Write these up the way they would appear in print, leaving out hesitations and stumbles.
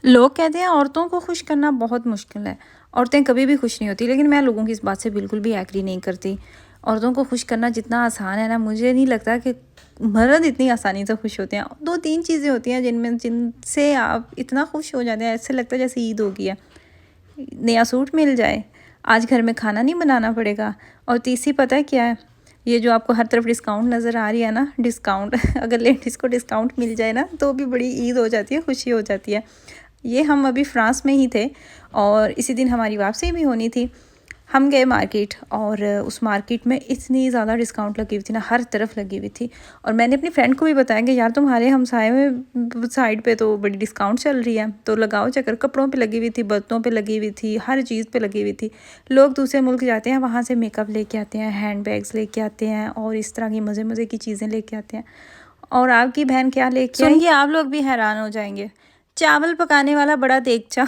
लोग कहते हैं औरतों को खुश करना बहुत मुश्किल है। औरतें कभी भी खुश नहीं होती, लेकिन मैं लोगों की इस बात से बिल्कुल भी एग्री नहीं करती। औरतों को खुश करना जितना आसान है ना, मुझे नहीं लगता कि मर्द इतनी आसानी से खुश होते हैं। 2-3 चीज़ें होती हैं जिनसे आप इतना खुश हो जाते हैं, ऐसे लगता है जैसे ईद हो गई है। नया सूट मिल जाए, आज घर में खाना नहीं बनाना पड़ेगा। और तीसरी पता है क्या है? ये जो आपको हर तरफ डिस्काउंट नज़र आ रही है ना, डिस्काउंट अगर लेडीज़ को डिस्काउंट मिल जाए ना, तो भी बड़ी ईद हो जाती है, खुशी हो जाती है। ये हम अभी फ्रांस में ही थे और इसी दिन हमारी वापसी भी होनी थी। हम गए मार्केट और उस मार्केट में इतनी ज़्यादा डिस्काउंट लगी हुई थी ना, हर तरफ लगी हुई थी। और मैंने अपनी फ्रेंड को भी बताया कि यार तुम्हारे हमसाए में साइड पे तो बड़ी डिस्काउंट चल रही है, तो लगाओ चक्कर। कपड़ों पे लगी हुई थी, बर्तनों पे लगी हुई थी, हर चीज़ पे लगी हुई थी। लोग दूसरे मुल्क जाते हैं, वहाँ से मेकअप लेके आते हैं, हैंड बैग्स लेके आते हैं और इस तरह की मज़े मज़े की चीज़ें लेके आते हैं। और आपकी बहन क्या लेके आई? सुन के आप लोग भी हैरान हो जाएंगे। चावल पकाने वाला बड़ा देगचा।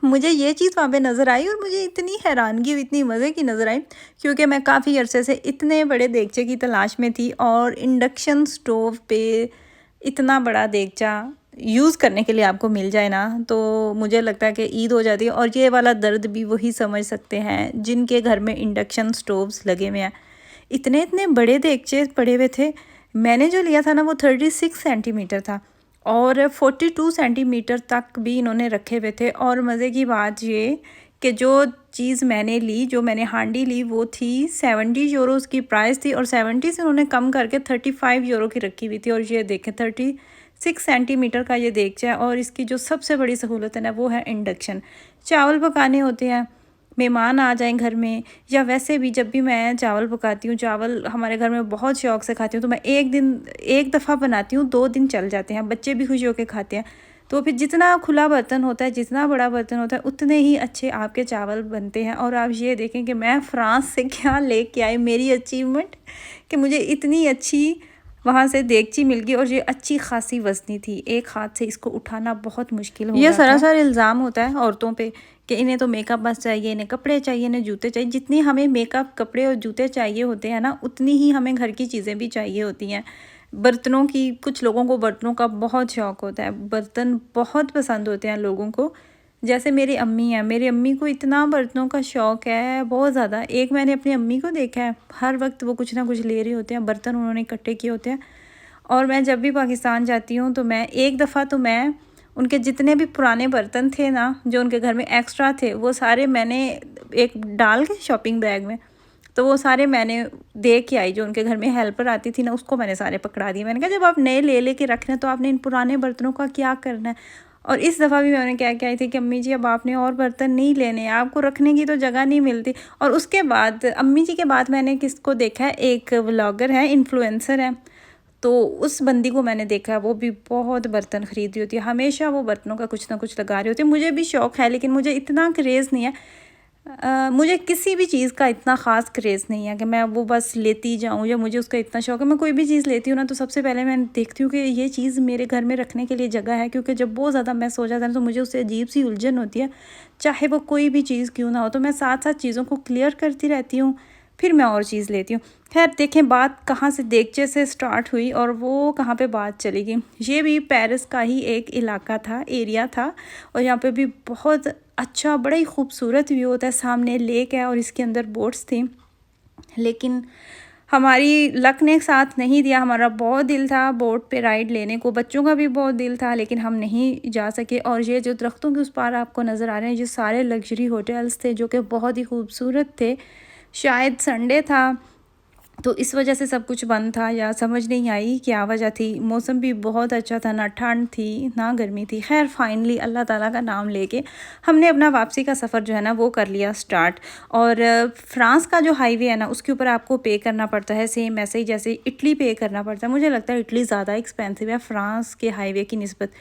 मुझे ये चीज़ वहाँ पे नज़र आई और मुझे इतनी हैरानगी हुई, इतनी मज़े की नज़र आई, क्योंकि मैं काफ़ी अरसे से इतने बड़े देगचे की तलाश में थी और इंडक्शन स्टोव पे इतना बड़ा देगचा यूज़ करने के लिए आपको मिल जाए ना, तो मुझे लगता है कि ईद हो जाती है। और ये वाला दर्द भी वही समझ सकते हैं जिनके घर में इंडक्शन स्टोव्स लगे हुए हैं। इतने इतने बड़े देगचे पड़े हुए थे। मैंने जो लिया था ना, वो 36 सेंटीमीटर था और 42 सेंटीमीटर तक भी इन्होंने रखे हुए थे। और मज़े की बात ये कि जो चीज़ मैंने ली, जो मैंने हांडी ली, वो थी 70 यूरोज़ की प्राइस थी और 70 से उन्होंने कम करके 35 यूरो की रखी हुई थी। और ये देखें, 36 सेंटीमीटर का ये देगचा है और इसकी जो सबसे बड़ी सहूलत है ना, वो है इंडक्शन। चावल पकाने होते हैं, मेहमान आ जाएं घर में, या वैसे भी जब भी मैं चावल पकाती हूँ, चावल हमारे घर में बहुत शौक़ से खाती हूँ, तो मैं एक दफ़ा बनाती हूँ, 2 दिन चल जाते हैं, बच्चे भी खुश होकर खाते हैं। तो फिर जितना खुला बर्तन होता है, जितना बड़ा बर्तन होता है, उतने ही अच्छे आपके चावल बनते हैं। और आप ये देखें कि मैं फ्रांस से क्या लेके आई, मेरी अचीवमेंट, कि मुझे इतनी अच्छी वहाँ से देगची मिल गई और ये अच्छी खासी वज़नी थी। एक हाथ से इसको उठाना बहुत मुश्किल हो रहा था। ये सरासर इल्ज़ाम होता है औरतों पे कि इन्हें तो मेकअप बस चाहिए, इन्हें कपड़े चाहिए, इन्हें जूते चाहिए। जितनी हमें मेकअप, कपड़े और जूते चाहिए होते हैं ना, उतनी ही हमें घर की चीज़ें भी चाहिए होती हैं। बर्तनों की, कुछ लोगों को बर्तनों का बहुत शौक़ होता है, बर्तन बहुत पसंद होते हैं लोगों को। जैसे मेरी अम्मी हैं, मेरी अम्मी को इतना बर्तनों का शौक़ है, बहुत ज़्यादा। एक मैंने अपनी अम्मी को देखा है, हर वक्त वो कुछ ना कुछ ले रहे होते हैं, बर्तन उन्होंने इकट्ठे किए होते हैं। और मैं जब भी पाकिस्तान जाती हूँ, तो मैं एक दफ़ा तो मैं उनके जितने भी पुराने बर्तन थे ना, जो उनके घर में एक्स्ट्रा थे, वो सारे मैंने एक डाल के शॉपिंग बैग में, तो वो सारे मैंने दे के आई। जो उनके घर में हेल्पर आती थी ना, उसको मैंने सारे पकड़ा दिए। मैंने कहा जब आप नए ले के रख रहे हैं, तो आपने इन पुराने बर्तनों का क्या करना है। और इस दफ़ा भी मैंने क्या क्या आई थी कि अम्मी जी, अब आपने और बर्तन नहीं लेने, आपको रखने की तो जगह नहीं मिलती। और उसके बाद अम्मी जी के बाद मैंने किसको देखा है, एक व्लॉगर है, इन्फ्लुएंसर है, तो उस बंदी को मैंने देखा, वो भी बहुत बर्तन ख़रीद रही होती है, हमेशा वो बर्तनों का कुछ ना कुछ लगा रही होती है। मुझे भी शौक़ है, लेकिन मुझे इतना क्रेज़ नहीं है। मुझे किसी भी चीज़ का इतना ख़ास क्रेज़ नहीं है कि मैं वो बस लेती जाऊँ, या मुझे उसका इतना शौक़ है। मैं कोई भी चीज़ लेती हूँ ना, तो सबसे पहले मैं देखती हूँ कि ये चीज़ मेरे घर में रखने के लिए जगह है, क्योंकि जब बहुत ज़्यादा मैस हो जाता है, तो मुझे उससे अजीब सी उलझन होती है। चाहे वो कोई भी चीज़ क्यों ना हो, तो मैं साथ साथ चीज़ों को क्लियर करती रहती हूँ, फिर मैं और चीज़ लेती हूँ। खैर देखें, बात कहाँ से देगचे से स्टार्ट हुई और वो कहाँ पे बात चली गई। ये भी पेरिस का ही एक इलाका था, एरिया था, और यहाँ पे भी बहुत अच्छा, बड़ा ही खूबसूरत व्यू होता है। सामने लेक है और इसके अंदर बोट्स थी, लेकिन हमारी लक ने साथ नहीं दिया। हमारा बहुत दिल था बोट पे राइड लेने को, बच्चों का भी बहुत दिल था, लेकिन हम नहीं जा सके। और ये जो दरख्तों के उस पार आपको नज़र आ रहे हैं, ये सारे लग्जरी होटल्स थे, जो कि बहुत ही खूबसूरत थे। शायद संडे था, तो इस वजह से सब कुछ बंद था, या समझ नहीं आई क्या वजह थी। मौसम भी बहुत अच्छा था, ना ठंड थी ना गर्मी थी। खैर फाइनली अल्लाह ताला का नाम लेके हमने अपना वापसी का सफ़र जो है ना, वो कर लिया स्टार्ट। और फ्रांस का जो हाईवे है ना, उसके ऊपर आपको पे करना पड़ता है, सेम ऐसे ही जैसे इटली पे करना पड़ता है। मुझे लगता है इटली ज़्यादा एक्सपेंसिव है फ्रांस के हाईवे की निस्बत।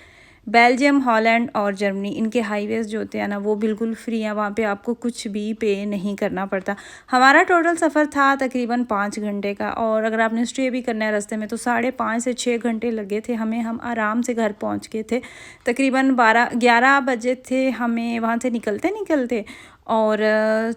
बेल्जियम, हॉलैंड और जर्मनी, इनके हाईवेज़ जो होते हैं ना, वो बिल्कुल फ्री हैं, वहाँ पे आपको कुछ भी पे नहीं करना पड़ता। हमारा टोटल सफ़र था तकरीबन 5 घंटे का, और अगर आपने स्टे भी करना है रास्ते में, तो 5.5 से 6 घंटे लगे थे हमें। हम आराम से घर पहुँच गए थे, तकरीबन 11 बजे थे हमें वहाँ से निकलते, और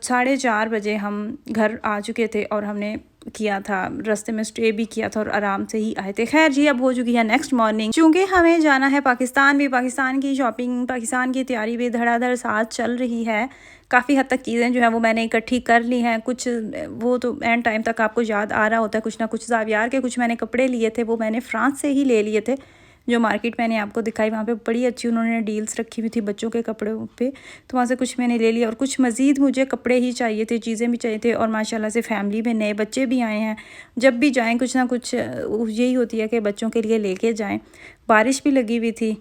4:30 बजे हम घर आ चुके थे। और हमने किया था, रास्ते में स्टे भी किया था और आराम से ही आए थे। खैर जी, अब हो चुकी है नेक्स्ट मॉर्निंग। चूँकि हमें जाना है पाकिस्तान भी, पाकिस्तान की शॉपिंग, पाकिस्तान की तैयारी भी धड़ाधड़ साथ चल रही है। काफ़ी हद तक चीज़ें जो है वो मैंने इकट्ठी कर ली हैं। कुछ वो तो एंड टाइम तक आपको याद आ रहा होता है, कुछ ना कुछ। ज़ावियार के कुछ मैंने कपड़े लिए थे, वो मैंने फ्रांस से ही ले लिए थे। जो मार्केट मैंने आपको दिखाई, वहाँ पे बड़ी अच्छी उन्होंने डील्स रखी हुई थी बच्चों के कपड़ों पे, तो वहाँ से कुछ मैंने ले लिया। और कुछ मज़ीद मुझे कपड़े ही चाहिए थे, चीज़ें भी चाहिए थे। और माशाल्लाह से फैमिली में नए बच्चे भी आए हैं। जब भी जाएं कुछ ना कुछ यही होती है कि बच्चों के लिए लेके जाएं। बारिश भी लगी हुई थी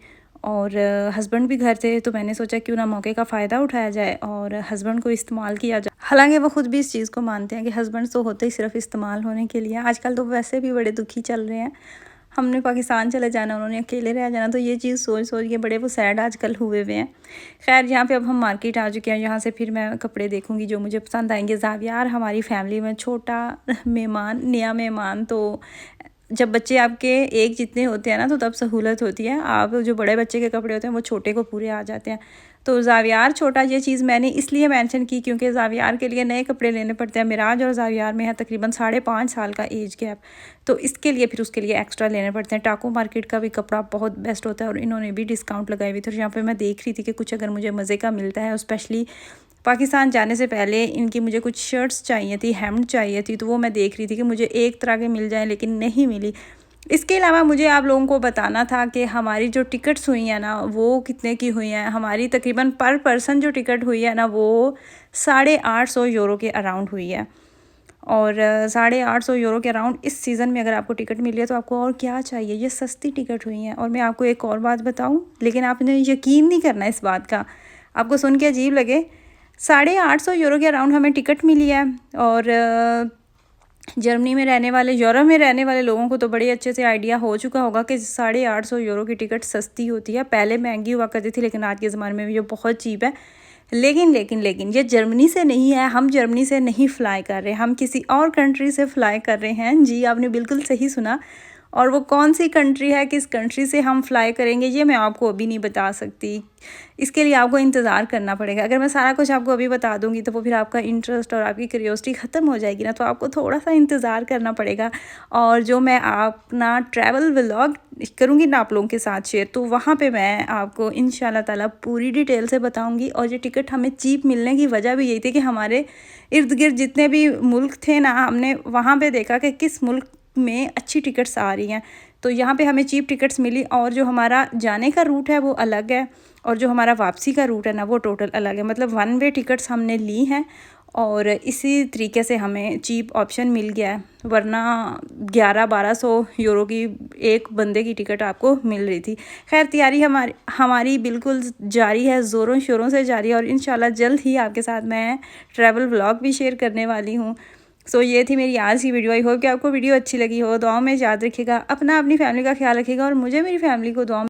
और हस्बैंड भी घर थे, तो मैंने सोचा क्यों ना मौके का फ़ायदा उठाया जाए और हस्बैंड को इस्तेमाल किया जाए। हालांकि वो खुद भी इस चीज़ को मानते हैं कि हस्बैंड तो होते ही सिर्फ इस्तेमाल होने के लिए। आजकल तो वैसे भी बड़े दुखी चल रहे हैं। हमने पाकिस्तान चले जाना, उन्होंने अकेले रह जाना, तो ये चीज़ सोच सोच के बड़े वो सैड आजकल हुए हुए हैं। खैर, यहाँ पे अब हम मार्केट आ चुके हैं। यहाँ से फिर मैं कपड़े देखूँगी जो मुझे पसंद आएंगे। ज़ावियार हमारी फैमिली में छोटा मेहमान, नया मेहमान, तो जब बच्चे आपके एक जितने होते हैं ना, तो तब सहूलत होती है। आप जो बड़े बच्चे के कपड़े होते हैं वो छोटे को पूरे आ जाते हैं। तो ज़ावियार छोटा, ये चीज़ मैंने इसलिए मेंशन की क्योंकि ज़ावियार के लिए नए कपड़े लेने पड़ते हैं। मिराज और ज़ावियार में है तकरीबन 5.5 साल का एज गैप, तो इसके लिए फिर उसके लिए एक्स्ट्रा लेने पड़ते हैं। टाको मार्केट का भी कपड़ा बहुत बेस्ट होता है और इन्होंने भी डिस्काउंट लगाई हुई थी। और यहाँ पर मैं देख रही थी कि कुछ अगर मुझे मज़े का मिलता है, स्पेशली पाकिस्तान जाने से पहले इनकी मुझे कुछ शर्ट्स चाहिए थी, हेम्ड चाहिए थी, तो वो मैं देख रही थी कि मुझे एक तरह के मिल जाएँ, लेकिन नहीं मिली। इसके अलावा मुझे आप लोगों को बताना था कि हमारी जो टिकट्स हुई हैं ना, वो कितने की हुई हैं। हमारी तकरीबन पर पर्सन जो टिकट हुई है ना, वो 850 यूरो के अराउंड हुई है। और 850 यूरो के अराउंड इस सीज़न में अगर आपको टिकट मिली है तो आपको और क्या चाहिए। ये सस्ती टिकट हुई हैं। और मैं आपको एक और बात बताऊं, लेकिन आपने यकीन नहीं करना इस बात का, आपको सुन के अजीब लगे। 850 यूरो के अराउंड हमें टिकट मिली है। और जर्मनी में रहने वाले, यूरोप में रहने वाले लोगों को तो बड़े अच्छे से आइडिया हो चुका होगा कि 850 यूरो की टिकट सस्ती होती है। पहले महंगी हुआ करती थी, लेकिन आज के ज़माने में ये बहुत चीप है। लेकिन ये जर्मनी से नहीं है। हम जर्मनी से नहीं फ़्लाई कर रहे, हम किसी और कंट्री से फ़्लाई कर रहे हैं। जी, आपने बिल्कुल सही सुना। और वो कौन सी कंट्री है, किस कंट्री से हम फ़्लाई करेंगे, ये मैं आपको अभी नहीं बता सकती। इसके लिए आपको इंतज़ार करना पड़ेगा। अगर मैं सारा कुछ आपको अभी बता दूंगी तो वो फिर आपका इंटरेस्ट और आपकी क्यूरियोसिटी ख़त्म हो जाएगी ना, तो आपको थोड़ा सा इंतज़ार करना पड़ेगा। और जो मैं अपना ट्रैवल व्लॉग करूँगी ना आप लोगों के साथ शेयर, तो वहाँ पे मैं आपको इंशाल्लाह ताला पूरी डिटेल से बताऊँगी। और ये टिकट हमें चीप मिलने की वजह भी यही थी कि हमारे इर्द गिर्द जितने भी मुल्क थे ना, हमने वहाँ पर देखा कि किस मुल्क में अच्छी टिकट्स आ रही हैं, तो यहाँ पे हमें चीप टिकट्स मिली। और जो हमारा जाने का रूट है वो अलग है, और जो हमारा वापसी का रूट है ना, वो टोटल अलग है। मतलब वन वे टिकट्स हमने ली हैं और इसी तरीके से हमें चीप ऑप्शन मिल गया है। वरना 1100-1200 यूरो की एक बंदे की टिकट आपको मिल रही थी। खैर, तैयारी हमारी बिल्कुल जारी है, ज़ोरों शोरों से जारी है। और इंशाल्लाह जल्द ही आपके साथ मैं ट्रैवल व्लॉग भी शेयर करने वाली हूँ। सो ये थी मेरी आज की वीडियो। आई होप कि आपको वीडियो अच्छी लगी हो। दुआओं में याद रखिएगा, अपनी फैमिली का ख्याल रखिएगा और मुझे मेरी फैमिली को दुआ